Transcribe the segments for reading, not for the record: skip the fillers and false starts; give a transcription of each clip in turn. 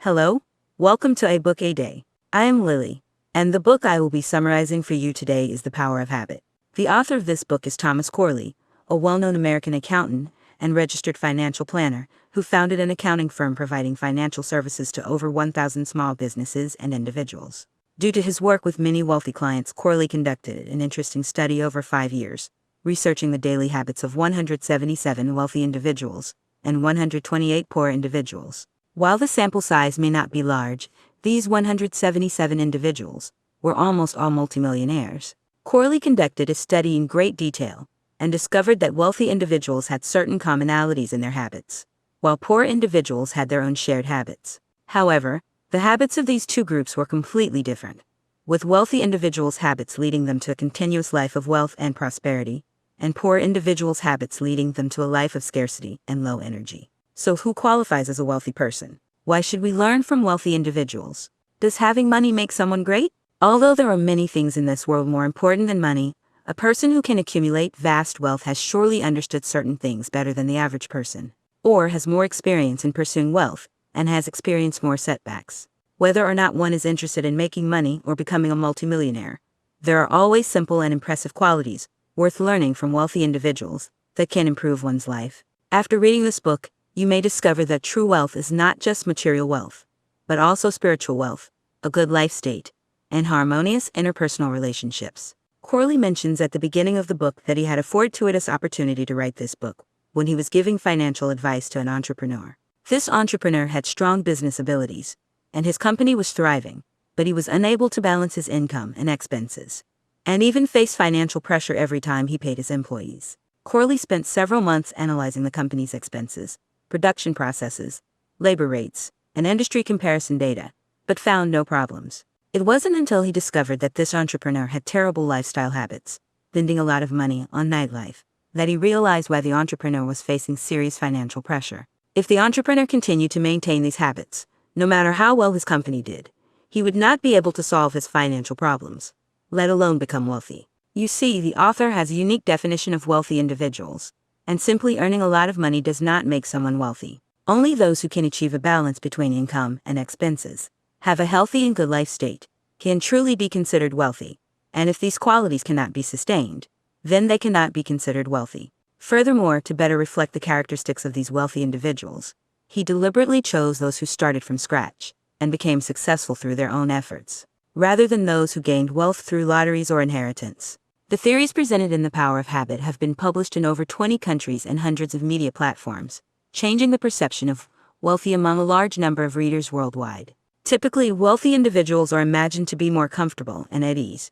Hello, welcome to A Book a Day. I am Lily, and the book I will be summarizing for you today is The Power of Habit. The author of this book is Thomas Corley, a well-known American accountant and registered financial planner who founded an accounting firm providing financial services to over 1,000 small businesses and individuals. Due to his work with many wealthy clients, Corley conducted an interesting study over 5 years, researching the daily habits of 177 wealthy individuals and 128 poor individuals. While the sample size may not be large, these 177 individuals were almost all multimillionaires. Corley conducted a study in great detail and discovered that wealthy individuals had certain commonalities in their habits, while poor individuals had their own shared habits. However, the habits of these two groups were completely different, with wealthy individuals' habits leading them to a continuous life of wealth and prosperity, and poor individuals' habits leading them to a life of scarcity and low energy. So who qualifies as a wealthy person? Why should we learn from wealthy individuals? Does having money make someone great? Although there are many things in this world more important than money, a person who can accumulate vast wealth has surely understood certain things better than the average person, or has more experience in pursuing wealth, and has experienced more setbacks. Whether or not one is interested in making money or becoming a multimillionaire, there are always simple and impressive qualities worth learning from wealthy individuals that can improve one's life. After reading this book, you may discover that true wealth is not just material wealth, but also spiritual wealth, a good life state, and harmonious interpersonal relationships. Corley mentions at the beginning of the book that he had a fortuitous opportunity to write this book when he was giving financial advice to an entrepreneur. This entrepreneur had strong business abilities, and his company was thriving, but he was unable to balance his income and expenses, and even faced financial pressure every time he paid his employees. Corley spent several months analyzing the company's expenses, production processes, labor rates, and industry comparison data, but found no problems. It wasn't until he discovered that this entrepreneur had terrible lifestyle habits, spending a lot of money on nightlife, that he realized why the entrepreneur was facing serious financial pressure. If the entrepreneur continued to maintain these habits, no matter how well his company did, he would not be able to solve his financial problems, let alone become wealthy. You see, the author has a unique definition of wealthy individuals, and simply earning a lot of money does not make someone wealthy. Only those who can achieve a balance between income and expenses, have a healthy and good life state, can truly be considered wealthy, and if these qualities cannot be sustained, then they cannot be considered wealthy. Furthermore, to better reflect the characteristics of these wealthy individuals, he deliberately chose those who started from scratch and became successful through their own efforts, rather than those who gained wealth through lotteries or inheritance. The theories presented in The Power of Habit have been published in over 20 countries and hundreds of media platforms, changing the perception of wealthy among a large number of readers worldwide. Typically, wealthy individuals are imagined to be more comfortable and at ease.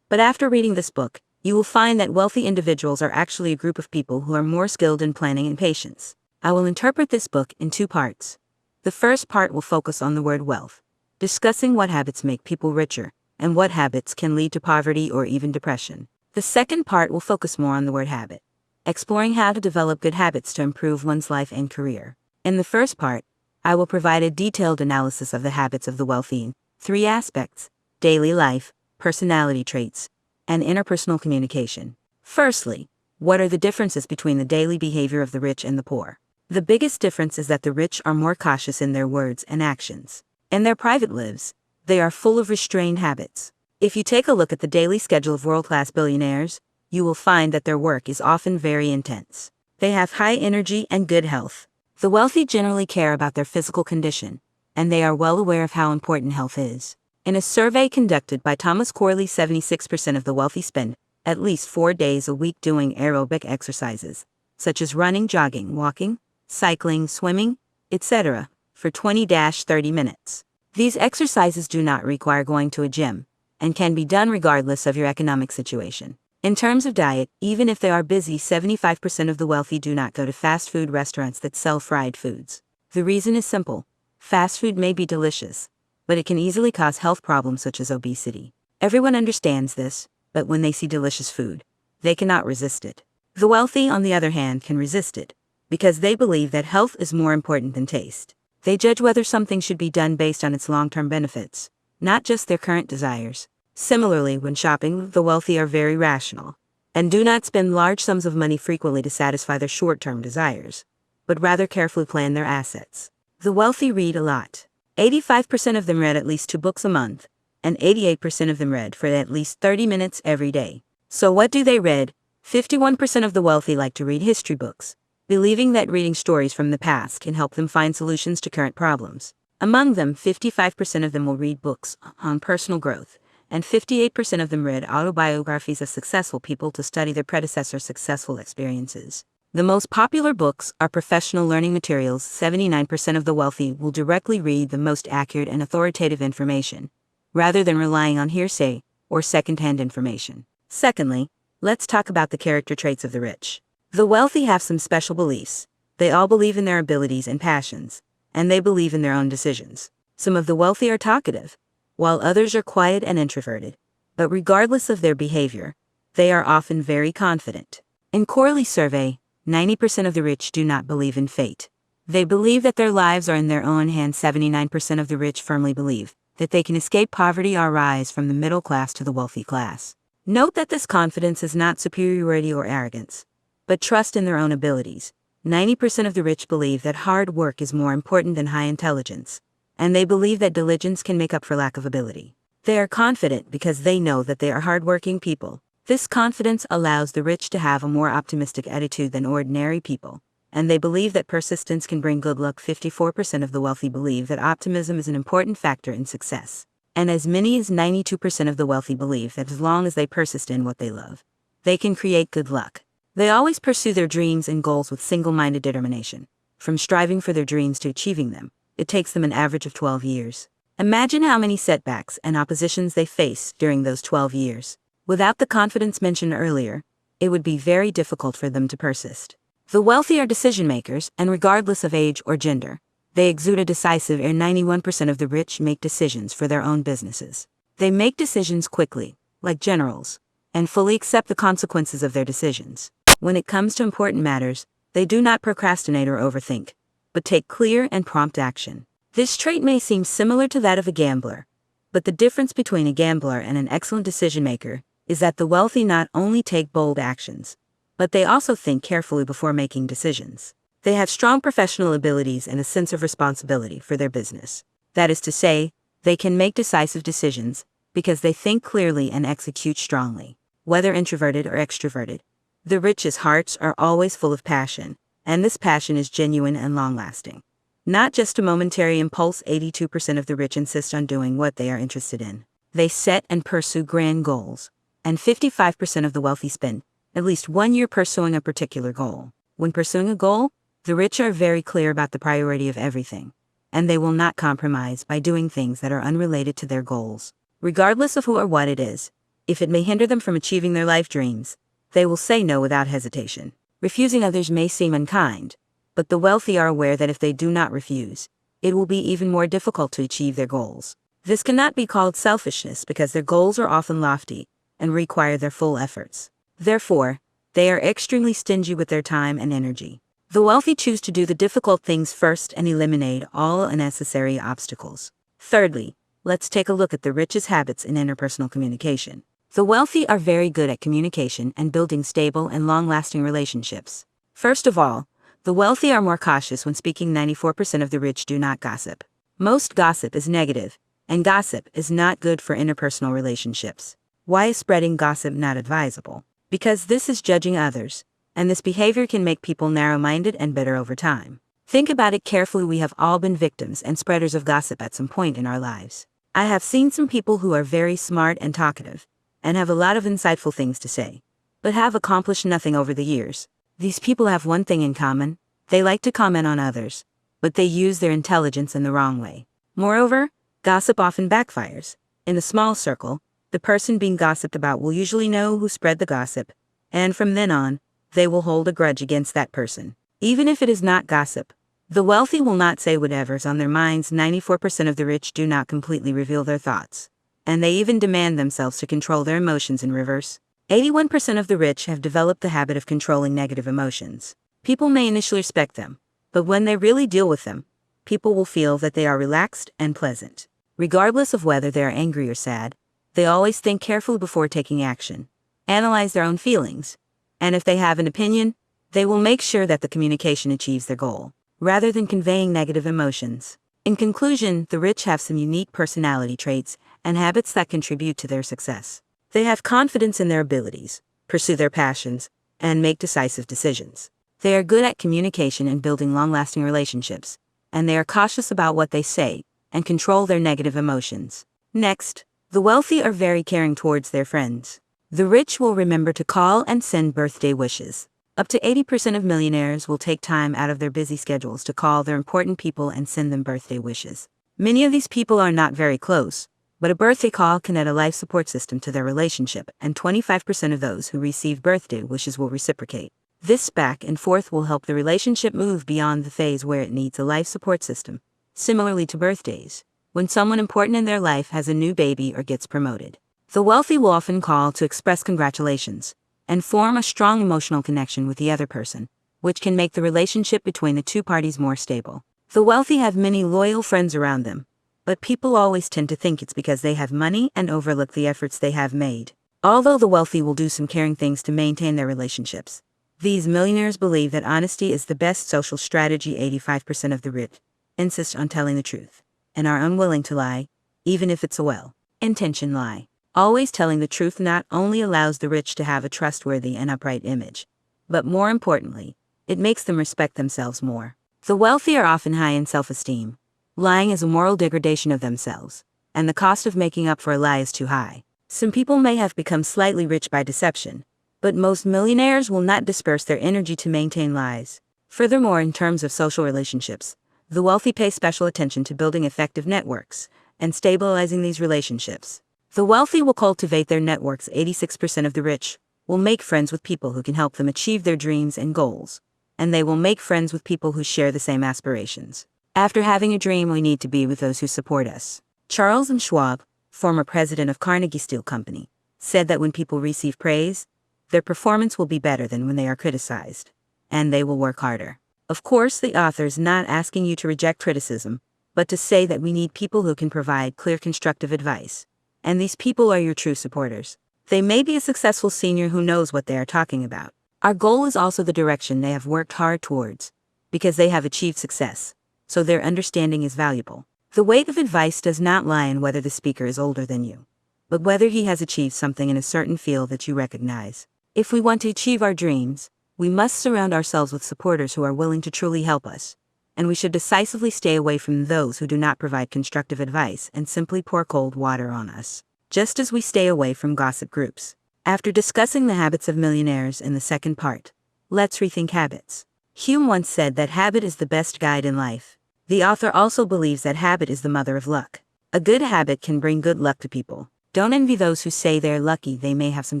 But after reading this book, you will find that wealthy individuals are actually a group of people who are more skilled in planning and patience. I will interpret this book in 2 parts. The first part will focus on the word wealth, discussing what habits make people richer, and what habits can lead to poverty or even depression. The second part will focus more on the word habit, exploring how to develop good habits to improve one's life and career. In the first part, I will provide a detailed analysis of the habits of the wealthy in 3 aspects: daily life, personality traits, and interpersonal communication. Firstly, what are the differences between the daily behavior of the rich and the poor? The biggest difference is that the rich are more cautious in their words and actions. In their private lives, they are full of restrained habits. If you take a look at the daily schedule of world-class billionaires, you will find that their work is often very intense. They have high energy and good health. The wealthy generally care about their physical condition, and they are well aware of how important health is. In a survey conducted by Thomas Corley, 76% of the wealthy spend at least 4 days a week doing aerobic exercises, such as running, jogging, walking, cycling, swimming, etc., for 20-30 minutes. These exercises do not require going to a gym, and can be done regardless of your economic situation. In terms of diet, even if they are busy, 75% of the wealthy do not go to fast food restaurants that sell fried foods. The reason is simple. Fast food may be delicious, but it can easily cause health problems such as obesity. Everyone understands this, but when they see delicious food, they cannot resist it. The wealthy, on the other hand, can resist it, because they believe that health is more important than taste. They judge whether something should be done based on its long-term benefits, not just their current desires. Similarly, when shopping, the wealthy are very rational, and do not spend large sums of money frequently to satisfy their short-term desires, but rather carefully plan their assets. The wealthy read a lot. 85% of them read at least 2 books a month, and 88% of them read for at least 30 minutes every day. So what do they read? 51% of the wealthy like to read history books, believing that reading stories from the past can help them find solutions to current problems. Among them, 55% of them will read books on personal growth, and 58% of them read autobiographies of successful people to study their predecessors' successful experiences. The most popular books are professional learning materials. 79% of the wealthy will directly read the most accurate and authoritative information, rather than relying on hearsay or second-hand information. Secondly, let's talk about the character traits of the rich. The wealthy have some special beliefs. They all believe in their abilities and passions, and they believe in their own decisions. Some of the wealthy are talkative, while others are quiet and introverted. But regardless of their behavior, they are often very confident. In Corley's survey, 90% of the rich do not believe in fate. They believe that their lives are in their own hands. 79% of the rich firmly believe that they can escape poverty or rise from the middle class to the wealthy class. Note that this confidence is not superiority or arrogance, but trust in their own abilities. 90% of the rich believe that hard work is more important than high intelligence, and they believe that diligence can make up for lack of ability. They are confident because they know that they are hardworking people. This confidence allows the rich to have a more optimistic attitude than ordinary people, and they believe that persistence can bring good luck. 54% of the wealthy believe that optimism is an important factor in success, and as many as 92% of the wealthy believe that as long as they persist in what they love, they can create good luck. They always pursue their dreams and goals with single-minded determination. From striving for their dreams to achieving them, it takes them an average of 12 years. Imagine how many setbacks and oppositions they face during those 12 years. Without the confidence mentioned earlier, it would be very difficult for them to persist. The wealthy are decision makers, and regardless of age or gender, they exude a decisive air. 91% of the rich make decisions for their own businesses. They make decisions quickly, like generals, and fully accept the consequences of their decisions. When it comes to important matters, they do not procrastinate or overthink, but take clear and prompt action. This trait may seem similar to that of a gambler, but the difference between a gambler and an excellent decision maker is that the wealthy not only take bold actions, but they also think carefully before making decisions. They have strong professional abilities and a sense of responsibility for their business. That is to say, they can make decisive decisions because they think clearly and execute strongly. Whether introverted or extroverted, the rich's hearts are always full of passion, and this passion is genuine and long-lasting. Not just a momentary impulse. 82% of the rich insist on doing what they are interested in. They set and pursue grand goals, and 55% of the wealthy spend at least 1 year pursuing a particular goal. When pursuing a goal, the rich are very clear about the priority of everything, and they will not compromise by doing things that are unrelated to their goals. Regardless of who or what it is, if it may hinder them from achieving their life dreams, they will say no without hesitation. Refusing others may seem unkind, but the wealthy are aware that if they do not refuse, it will be even more difficult to achieve their goals. This cannot be called selfishness because their goals are often lofty and require their full efforts. Therefore, they are extremely stingy with their time and energy. The wealthy choose to do the difficult things first and eliminate all unnecessary obstacles. Thirdly, let's take a look at the rich's habits in interpersonal communication. The wealthy are very good at communication and building stable and long-lasting relationships. First of all, the wealthy are more cautious when speaking. 94% of the rich do not gossip. Most gossip is negative, and gossip is not good for interpersonal relationships. Why is spreading gossip not advisable? Because this is judging others, and this behavior can make people narrow-minded and bitter over time. Think about it carefully. We have all been victims and spreaders of gossip at some point in our lives. I have seen some people who are very smart and talkative, and have a lot of insightful things to say, but have accomplished nothing over the years. These people have one thing in common: they like to comment on others, but they use their intelligence in the wrong way. Moreover, gossip often backfires. In a small circle, the person being gossiped about will usually know who spread the gossip, and from then on, they will hold a grudge against that person. Even if it is not gossip, the wealthy will not say whatever's on their minds. 94% of the rich do not completely reveal their thoughts, and they even demand themselves to control their emotions in reverse. 81% of the rich have developed the habit of controlling negative emotions. People may initially respect them, but when they really deal with them, people will feel that they are relaxed and pleasant. Regardless of whether they are angry or sad, they always think carefully before taking action, analyze their own feelings, and if they have an opinion, they will make sure that the communication achieves their goal, rather than conveying negative emotions. In conclusion, the rich have some unique personality traits and habits that contribute to their success. They have confidence in their abilities, pursue their passions, and make decisive decisions. They are good at communication and building long-lasting relationships, and they are cautious about what they say and control their negative emotions. Next, the wealthy are very caring towards their friends. The rich will remember to call and send birthday wishes. Up to 80% of millionaires will take time out of their busy schedules to call their important people and send them birthday wishes. Many of these people are not very close, but a birthday call can add a life support system to their relationship, and 25% of those who receive birthday wishes will reciprocate. This back and forth will help the relationship move beyond the phase where it needs a life support system. Similarly to birthdays, when someone important in their life has a new baby or gets promoted, the wealthy will often call to express congratulations and form a strong emotional connection with the other person, which can make the relationship between the two parties more stable. The wealthy have many loyal friends around them, but people always tend to think it's because they have money and overlook the efforts they have made. Although the wealthy will do some caring things to maintain their relationships, these millionaires believe that honesty is the best social strategy. 85% of the rich insist on telling the truth and are unwilling to lie, even if it's a well-intentioned lie. Always telling the truth not only allows the rich to have a trustworthy and upright image, but more importantly, it makes them respect themselves more. The wealthy are often high in self-esteem. Lying is a moral degradation of themselves, and the cost of making up for a lie is too high. Some people may have become slightly rich by deception, but most millionaires will not disperse their energy to maintain lies. Furthermore, in terms of social relationships, the wealthy pay special attention to building effective networks and stabilizing these relationships. The wealthy will cultivate their networks. 86% of the rich will make friends with people who can help them achieve their dreams and goals, and they will make friends with people who share the same aspirations. After having a dream, we need to be with those who support us. Charles Schwab, former president of Carnegie Steel Company, said that when people receive praise, their performance will be better than when they are criticized, and they will work harder. Of course, the author is not asking you to reject criticism, but to say that we need people who can provide clear constructive advice, and these people are your true supporters. They may be a successful senior who knows what they are talking about. Our goal is also the direction they have worked hard towards, because they have achieved success, so their understanding is valuable. The weight of advice does not lie in whether the speaker is older than you, but whether he has achieved something in a certain field that you recognize. If we want to achieve our dreams, we must surround ourselves with supporters who are willing to truly help us, and we should decisively stay away from those who do not provide constructive advice and simply pour cold water on us, just as we stay away from gossip groups. After discussing the habits of millionaires in the second part, let's rethink habits. Hume once said that habit is the best guide in life. The author also believes that habit is the mother of luck. A good habit can bring good luck to people. Don't envy those who say they're lucky. They may have some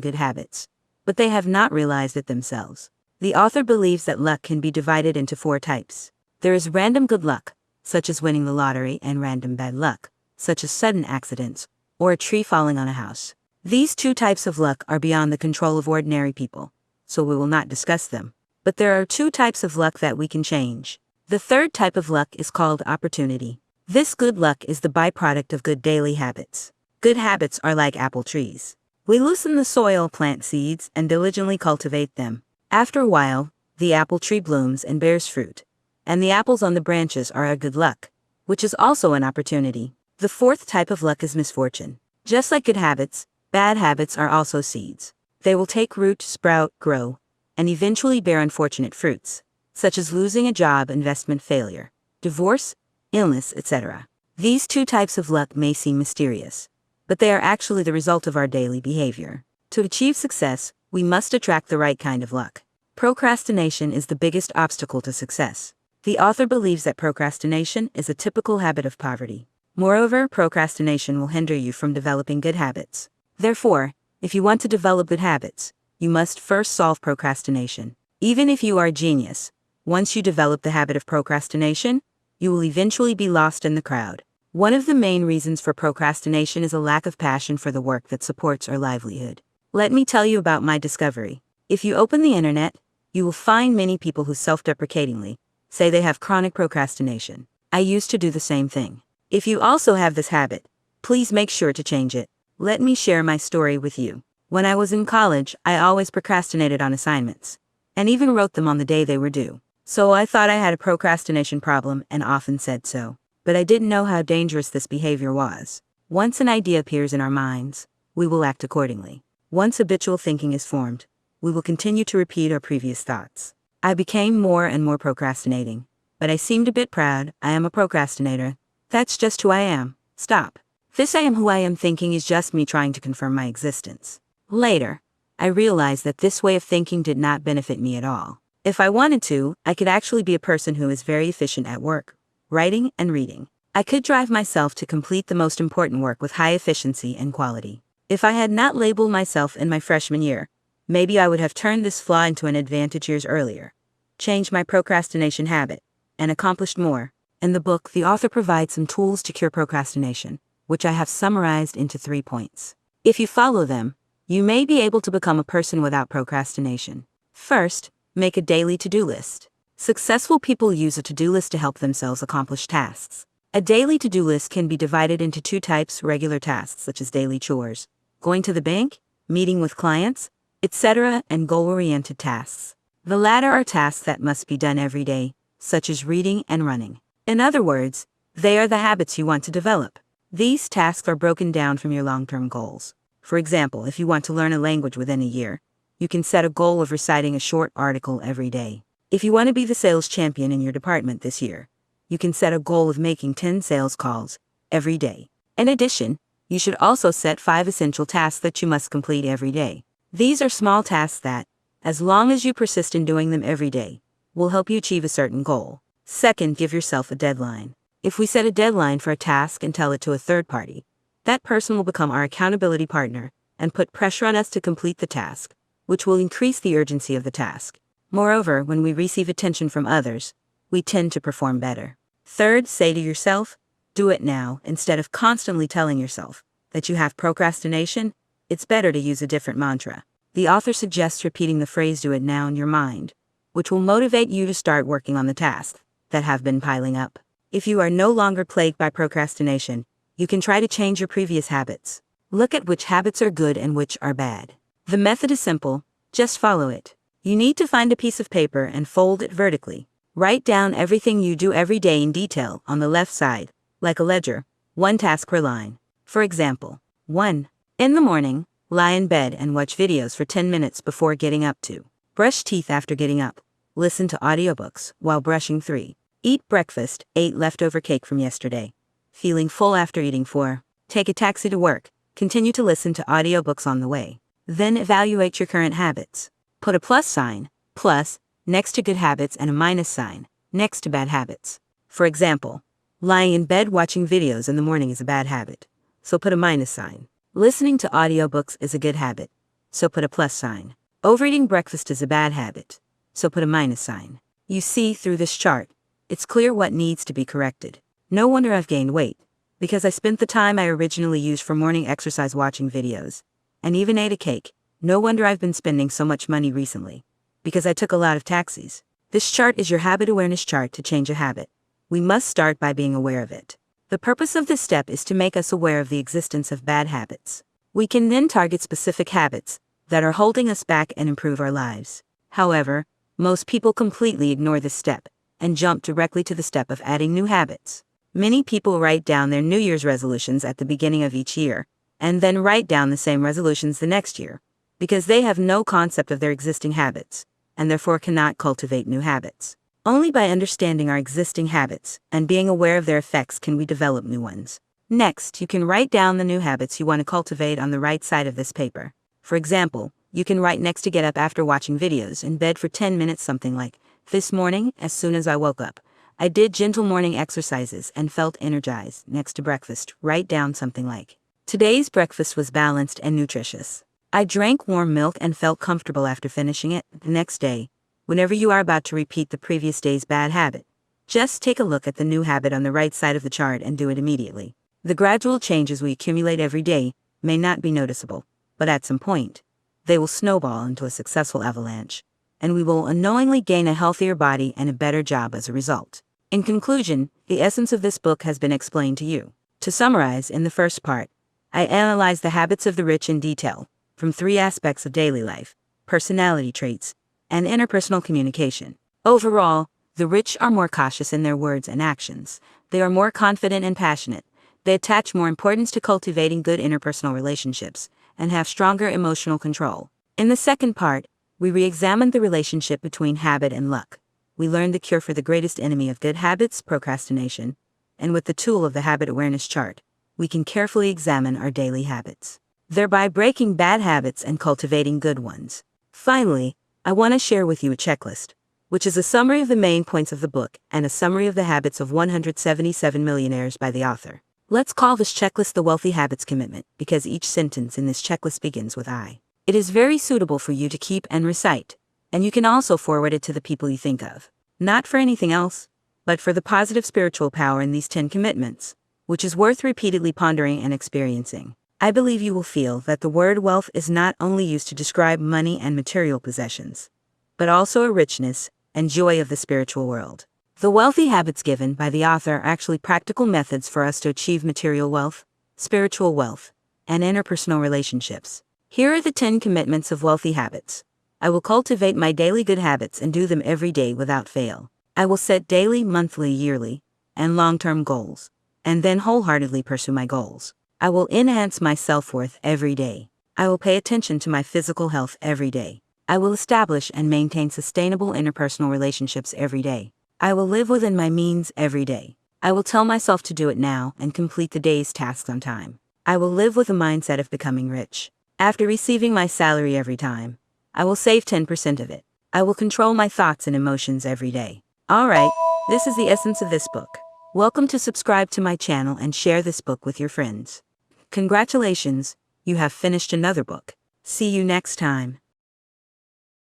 good habits, but they have not realized it themselves. The author believes that luck can be divided into 4 types. There is random good luck, such as winning the lottery, and random bad luck, such as sudden accidents, or a tree falling on a house. These 2 types of luck are beyond the control of ordinary people, so we will not discuss them. But there are 2 types of luck that we can change. The third type of luck is called opportunity. This good luck is the byproduct of good daily habits. Good habits are like apple trees. We loosen the soil, plant seeds, and diligently cultivate them. After a while, the apple tree blooms and bears fruit, and the apples on the branches are our good luck, which is also an opportunity. The fourth type of luck is misfortune. Just like good habits, bad habits are also seeds. They will take root, sprout, grow, and eventually bear unfortunate fruits, such as losing a job, investment failure, divorce, illness, etc. These 2 types of luck may seem mysterious, but they are actually the result of our daily behavior. To achieve success, we must attract the right kind of luck. Procrastination is the biggest obstacle to success. The author believes that procrastination is a typical habit of poverty. Moreover, procrastination will hinder you from developing good habits. Therefore, if you want to develop good habits, you must first solve procrastination. Even if you are a genius, once you develop the habit of procrastination, you will eventually be lost in the crowd. One of the main reasons for procrastination is a lack of passion for the work that supports our livelihood. Let me tell you about my discovery. If you open the internet, you will find many people who self-deprecatingly say they have chronic procrastination. I used to do the same thing. If you also have this habit, please make sure to change it. Let me share my story with you. When I was in college, I always procrastinated on assignments, and even wrote them on the day they were due. So I thought I had a procrastination problem and often said so. but I didn't know how dangerous this behavior was. Once an idea appears in our minds, we will act accordingly. Once habitual thinking is formed, we will continue to repeat our previous thoughts. I became more and more procrastinating, but I seemed a bit proud. I am a procrastinator. That's just who I am. Stop. This I am who I am thinking is just me trying to confirm my existence. Later, I realized that this way of thinking did not benefit me at all. If I wanted to, I could actually be a person who is very efficient at work, writing and reading. I could drive myself to complete the most important work with high efficiency and quality. If I had not labeled myself in my freshman year, maybe I would have turned this flaw into an advantage years earlier, changed my procrastination habit, and accomplished more. In the book, the author provides some tools to cure procrastination, which I have summarized into 3 points. If you follow them, you may be able to become a person without procrastination. First, make a daily to-do list. Successful people use a to-do list to help themselves accomplish tasks. A daily to-do list can be divided into 2 types: regular tasks such as daily chores, going to the bank, meeting with clients, etc., and goal-oriented tasks. The latter are tasks that must be done every day, such as reading and running. In other words, they are the habits you want to develop. These tasks are broken down from your long-term goals. For example, if you want to learn a language within a year, you can set a goal of reciting a short article every day. If you want to be the sales champion in your department this year, you can set a goal of making 10 sales calls every day. In addition, you should also set 5 essential tasks that you must complete every day. These are small tasks that, as long as you persist in doing them every day, will help you achieve a certain goal. Second, give yourself a deadline. If we set a deadline for a task and tell it to a third party, that person will become our accountability partner and put pressure on us to complete the task, which will increase the urgency of the task. Moreover, when we receive attention from others, we tend to perform better. Third, say to yourself, do it now. Instead of constantly telling yourself that you have procrastination, it's better to use a different mantra. The author suggests repeating the phrase "do it now" in your mind, which will motivate you to start working on the tasks that have been piling up. If you are no longer plagued by procrastination, you can try to change your previous habits. Look at which habits are good and which are bad. The method is simple, just follow it. You need to find a piece of paper and fold it vertically. Write down everything you do every day in detail on the left side, like a ledger, 1 task per line. For example, 1. In the morning, lie in bed and watch videos for 10 minutes before getting up. 2. Brush teeth after getting up. Listen to audiobooks while brushing. 3. Eat breakfast, 8. Leftover cake from yesterday. Feeling full after eating. 4. Take a taxi to work. Continue to listen to audiobooks on the way. Then evaluate your current habits. Put a plus sign, plus, next to good habits and a minus sign, next to bad habits. For example, lying in bed watching videos in the morning is a bad habit, so put a minus sign. Listening to audiobooks is a good habit, so put a plus sign. Overeating breakfast is a bad habit, so put a minus sign. You see, through this chart, it's clear what needs to be corrected. No wonder I've gained weight, because I spent the time I originally used for morning exercise watching videos, and even ate a cake. No wonder I've been spending so much money recently, because I took a lot of taxis. This chart is your habit awareness chart to change a habit. We must start by being aware of it. The purpose of this step is to make us aware of the existence of bad habits. We can then target specific habits that are holding us back and improve our lives. However, most people completely ignore this step and jump directly to the step of adding new habits. Many people write down their New Year's resolutions at the beginning of each year, and then write down the same resolutions the next year, because they have no concept of their existing habits, and therefore cannot cultivate new habits. Only by understanding our existing habits and being aware of their effects can we develop new ones. Next, you can write down the new habits you want to cultivate on the right side of this paper. For example, you can write next to get up after watching videos in bed for 10 minutes something like, this morning, as soon as I woke up, I did gentle morning exercises and felt energized. Next to breakfast, write down something like, today's breakfast was balanced and nutritious. I drank warm milk and felt comfortable after finishing it. The next day, whenever you are about to repeat the previous day's bad habit, just take a look at the new habit on the right side of the chart and do it immediately. The gradual changes we accumulate every day may not be noticeable, but at some point, they will snowball into a successful avalanche, and we will unknowingly gain a healthier body and a better job as a result. In conclusion, the essence of this book has been explained to you. To summarize, in the first part, I analyzed the habits of the rich in detail, from 3 aspects of daily life: personality traits, and interpersonal communication. Overall, The rich are more cautious in their words and actions. They are more confident and passionate. They attach more importance to cultivating good interpersonal relationships and have stronger emotional control. In the second part, we re-examined the relationship between habit and luck. We learned the cure for the greatest enemy of good habits, procrastination, and with the tool of the habit awareness chart, we can carefully examine our daily habits, thereby breaking bad habits and cultivating good ones. Finally, I want to share with you a checklist, which is a summary of the main points of the book and a summary of the habits of 177 millionaires by the author. Let's call this checklist the Wealthy Habits Commitment, because each sentence in this checklist begins with I. It is very suitable for you to keep and recite, and you can also forward it to the people you think of. Not for anything else, but for the positive spiritual power in these 10 commitments, which is worth repeatedly pondering and experiencing. I believe you will feel that the word wealth is not only used to describe money and material possessions, but also a richness and joy of the spiritual world. The wealthy habits given by the author are actually practical methods for us to achieve material wealth, spiritual wealth, and interpersonal relationships. Here are the 10 commitments of wealthy habits. I will cultivate my daily good habits and do them every day without fail. I will set daily, monthly, yearly, and long-term goals, and then wholeheartedly pursue my goals. I will enhance my self-worth every day. I will pay attention to my physical health every day. I will establish and maintain sustainable interpersonal relationships every day. I will live within my means every day. I will tell myself to do it now and complete the day's tasks on time. I will live with a mindset of becoming rich. After receiving my salary every time, I will save 10% of it. I will control my thoughts and emotions every day. Alright, this is the essence of this book. Welcome to subscribe to my channel and share this book with your friends. Congratulations, you have finished another book. See you next time.